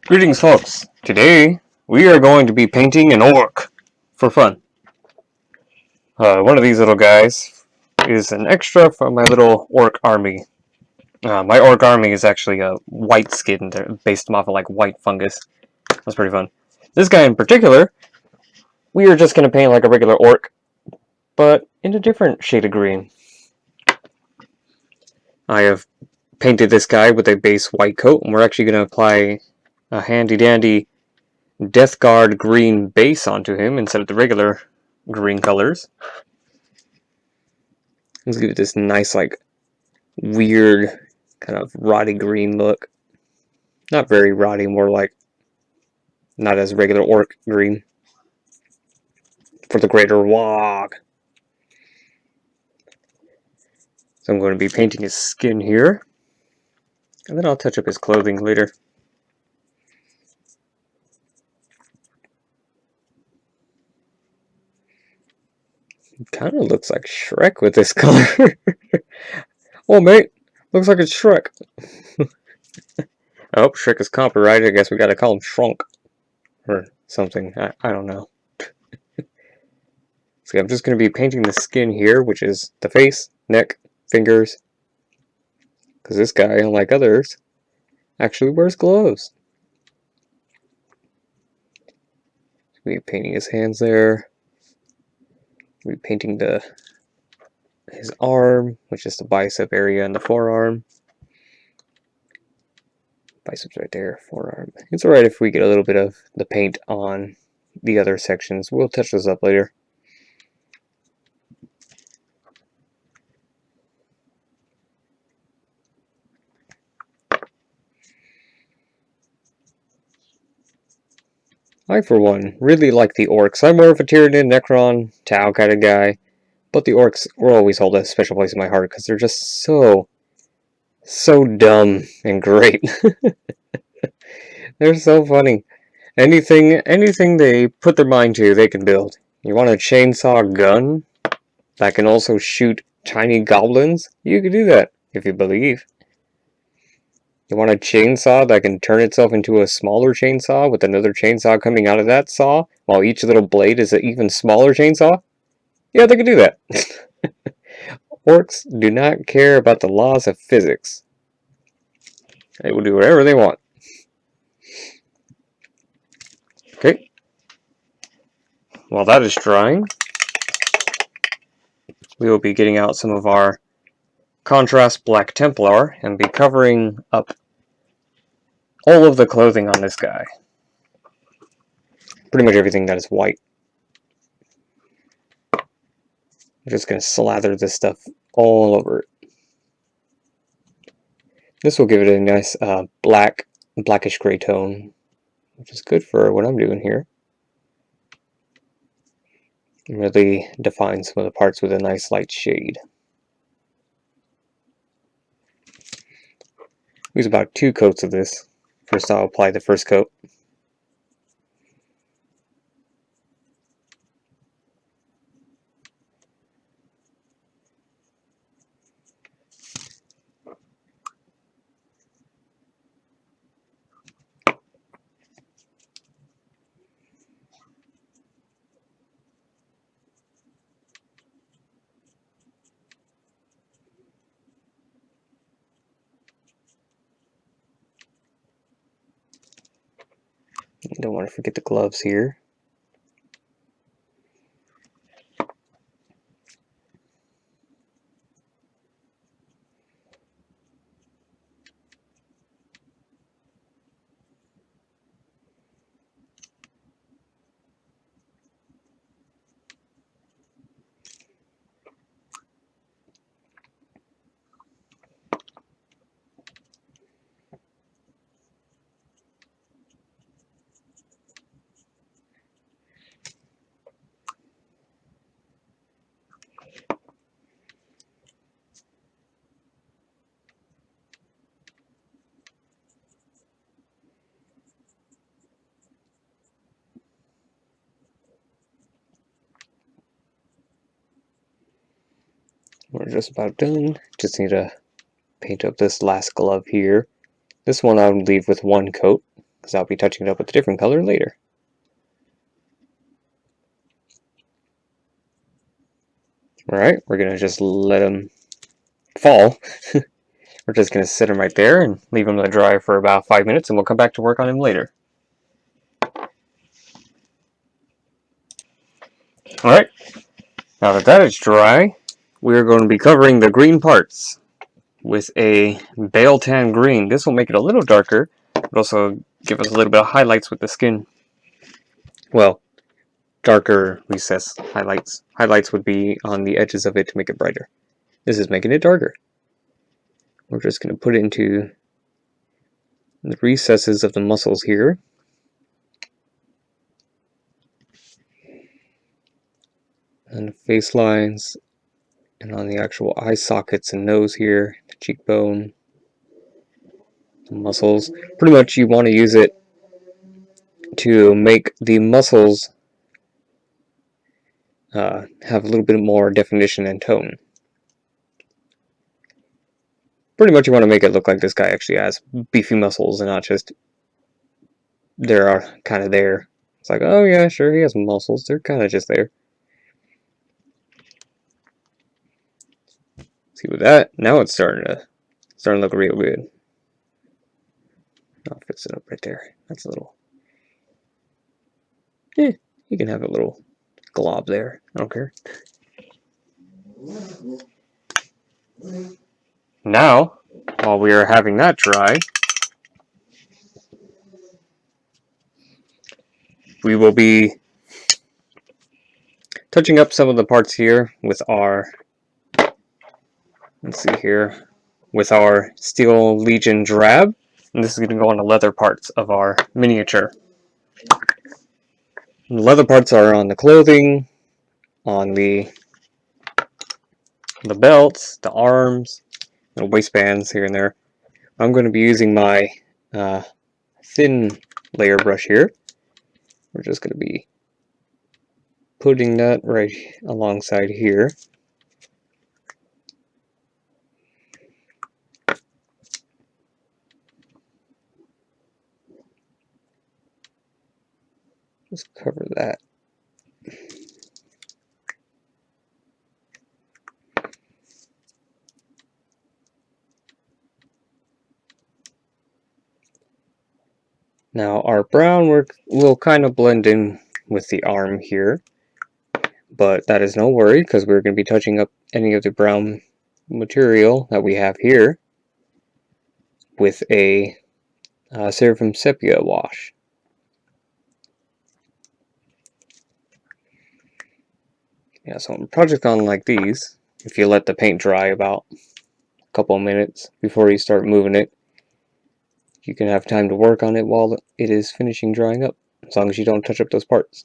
Greetings, folks. Today we are going to be painting an orc for fun. One of these little guys is an extra from my little orc army. My orc army is actually a white skin. They're based off of like white fungus. That's pretty fun. This guy in particular, we are just going to paint like a regular orc, but in a different shade of green. I have painted this guy with a base white coat, and we're actually going to apply a handy-dandy Death Guard green base onto him instead of the regular green colors. Let's give it this nice, like, weird, kind of rotty green look. Not very rotty, more like not as regular orc green for the greater wog. So I'm going to be painting his skin here, and then I'll touch up his clothing later. He kind of looks like Shrek with this color. Oh, mate, looks like it's Shrek. Oh, Shrek is copyrighted. I guess we gotta call him Shrunk. Or something. I don't know. So I'm just going to be painting the skin here, which is the face, neck, fingers. Because this guy, unlike others, actually wears gloves. We'll be painting his hands there. We'll be painting his arm, which is the bicep area and the forearm. Biceps right there, forearm. It's alright if we get a little bit of the paint on the other sections. We'll touch those up later. I, for one, really like the orcs. I'm more of a Tyranid, Necron, Tau kind of guy, but the orcs will always hold a special place in my heart because they're just so dumb and great. They're so funny. Anything they put their mind to, they can build. You want a chainsaw gun that can also shoot tiny goblins? You can do that, if you believe. You want a chainsaw that can turn itself into a smaller chainsaw with another chainsaw coming out of that saw, while each little blade is an even smaller chainsaw? Yeah, they can do that. Orcs do not care about the laws of physics. They will do whatever they want. Okay. While that is drying, we will be getting out some of our contrast black Templar and be covering up all of the clothing on this guy. Pretty much everything that is white. I'm just going to slather this stuff all over it. This will give it a nice blackish gray tone, which is good for what I'm doing here. It really defines some of the parts with a nice light shade. Use about 2 coats of this. First I'll apply the first coat. You don't want to forget the gloves here. We're just about done. Just need to paint up this last glove here. This one I would leave with 1 coat. because I'll be touching it up with a different color later. Alright, we're going to just let them fall. We're just going to sit them right there and leave them to dry for about 5 minutes, and we'll come back to work on them later. Alright, now that that is dry, we're going to be covering the green parts with a Bale Tan green. This will make it a little darker, but also give us a little bit of highlights with the skin. Well, darker recess highlights. Highlights would be on the edges of it to make it brighter. This is making it darker. We're just going to put it into the recesses of the muscles here. And the face lines, and on the actual eye sockets and nose here, the cheekbone, the muscles. Pretty much you want to use it to make the muscles have a little bit more definition and tone. Pretty much you want to make it look like this guy actually has beefy muscles and not just they're kind of there. It's like, oh yeah, sure, he has muscles. They're kind of just there. See with that, now it's starting to look real good. I'll fix it up right there. That's a little. You can have a little glob there. I don't care. Now, while we are having that dry, we will be touching up some of the parts here with our, let's see here, with our Steel Legion drab. And this is going to go on the leather parts of our miniature. And the leather parts are on the clothing, on the belts, the arms, the waistbands here and there. I'm going to be using my thin layer brush here. We're just going to be putting that right alongside here. Just cover that. Now our brown work will kind of blend in with the arm here, but that is no worry because we're going to be touching up any of the brown material that we have here with a Seraphim Sepia wash. Yeah, so on a project on like these, if you let the paint dry about a couple of minutes before you start moving it, you can have time to work on it while it is finishing drying up, as long as you don't touch up those parts.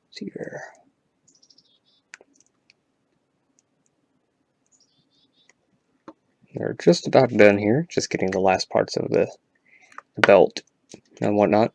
See here. We're just about done here, just getting the last parts of the belt and whatnot.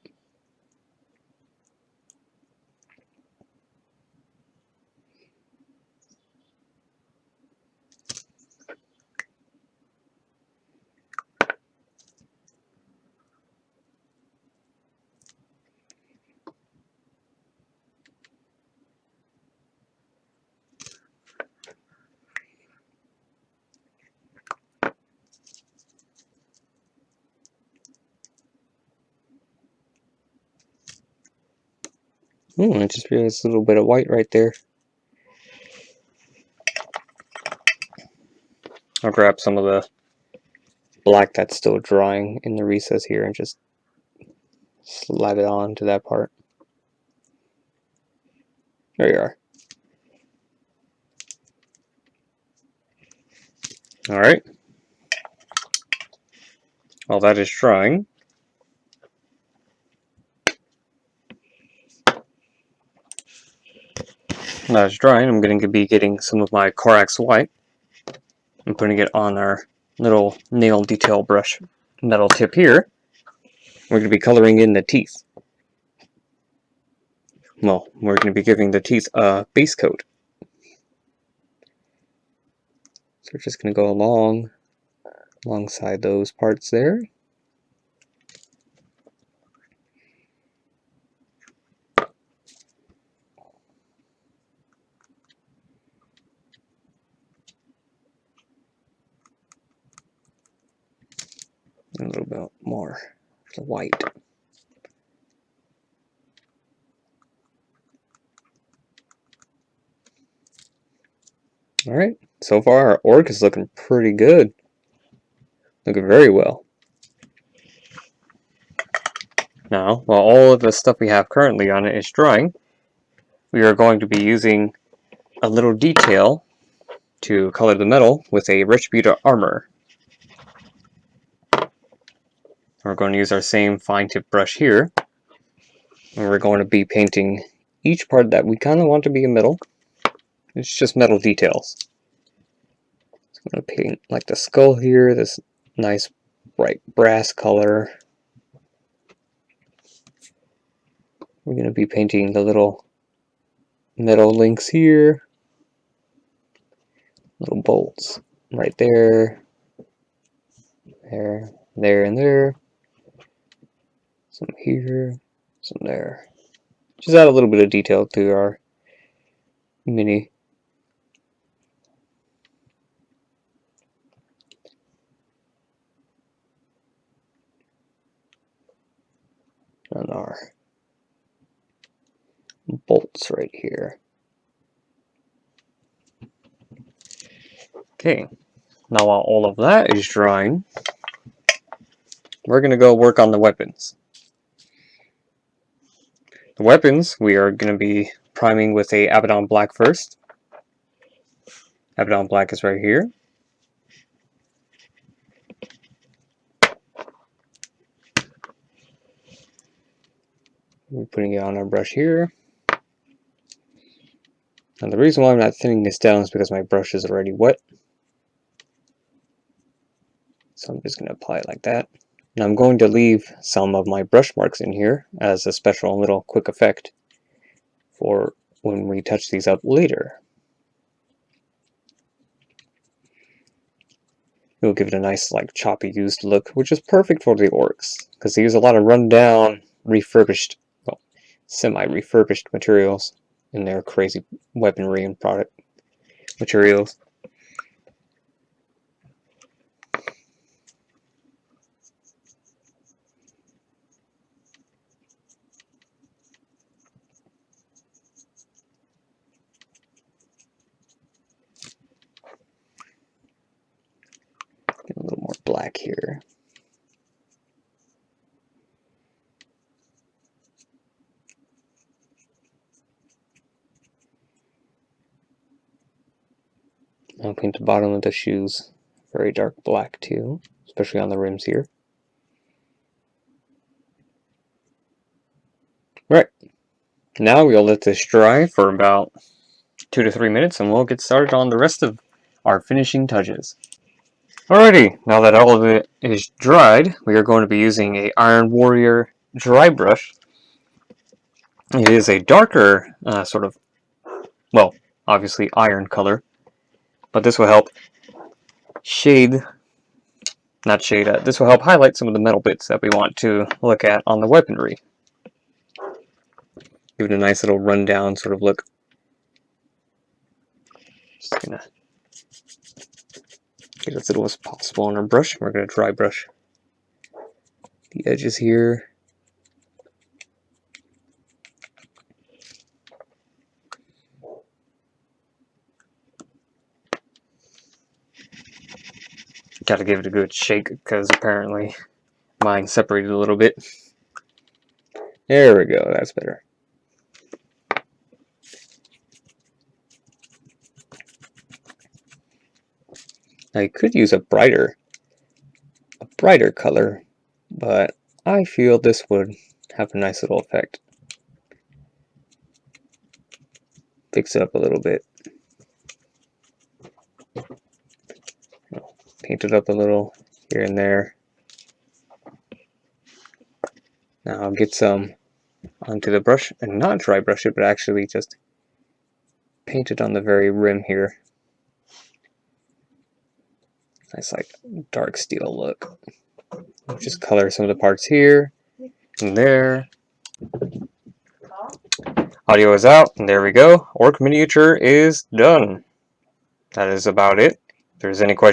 I just realized a little bit of white right there. I'll grab some of the black that's still drying in the recess here and just slap it on to that part. There you are. Alright. While that is drying, that is drying, I'm going to be getting some of my Corax White and putting it on our little nail detail brush metal tip here. We're going to be coloring in the teeth. Well, we're going to be giving the teeth a base coat. So we're just going to go alongside those parts there. A little bit more for the white. Alright, so far our orc is looking pretty good. Looking very well. Now, while all of the stuff we have currently on it is drying, we are going to be using a little detail to color the metal with a Retributor armor. We're going to use our same fine tip brush here, and we're going to be painting each part that we kind of want to be in metal. It's just metal details. So I'm going to paint like the skull here, this nice bright brass color. We're going to be painting the little metal links here, little bolts right there, there, and there. Some here, some there. Just add a little bit of detail to our mini. On our bolts right here. Okay, now while all of that is drying, we're going to go work on the weapons. The weapons, we are going to be priming with a Abaddon Black first. Abaddon Black is right here. We're putting it on our brush here. And the reason why I'm not thinning this down is because my brush is already wet. So I'm just going to apply it like that. And I'm going to leave some of my brush marks in here as a special little quick effect for when we touch these up later. It'll give it a nice like choppy used look, which is perfect for the orcs because they use a lot of run down, refurbished, well, semi-refurbished materials in their crazy weaponry and product materials. Get a little more black here. I'll paint the bottom of the shoes very dark black too, especially on the rims here. Right, now we'll let this dry for about 2 to 3 minutes and we'll get started on the rest of our finishing touches. Alrighty, now that all of it is dried, we are going to be using a Iron Warrior dry brush. It is a darker sort of, well, obviously iron color, but this will help this will help highlight some of the metal bits that we want to look at on the weaponry. Give it a nice little rundown sort of look. Just gonna get as little as possible on our brush. We're gonna dry brush the edges here. Gotta give it a good shake because apparently mine separated a little bit. There we go, that's better. I could use a brighter color, but I feel this would have a nice little effect. fix it up a little bit. Paint it up a little here and there. Now I'll get some onto the brush, and not dry brush it, but actually just paint it on the very rim here. Nice, like, dark steel look. Just color some of the parts here and there. Audio is out, and there we go. Ork miniature is done. That is about it. If there's any questions,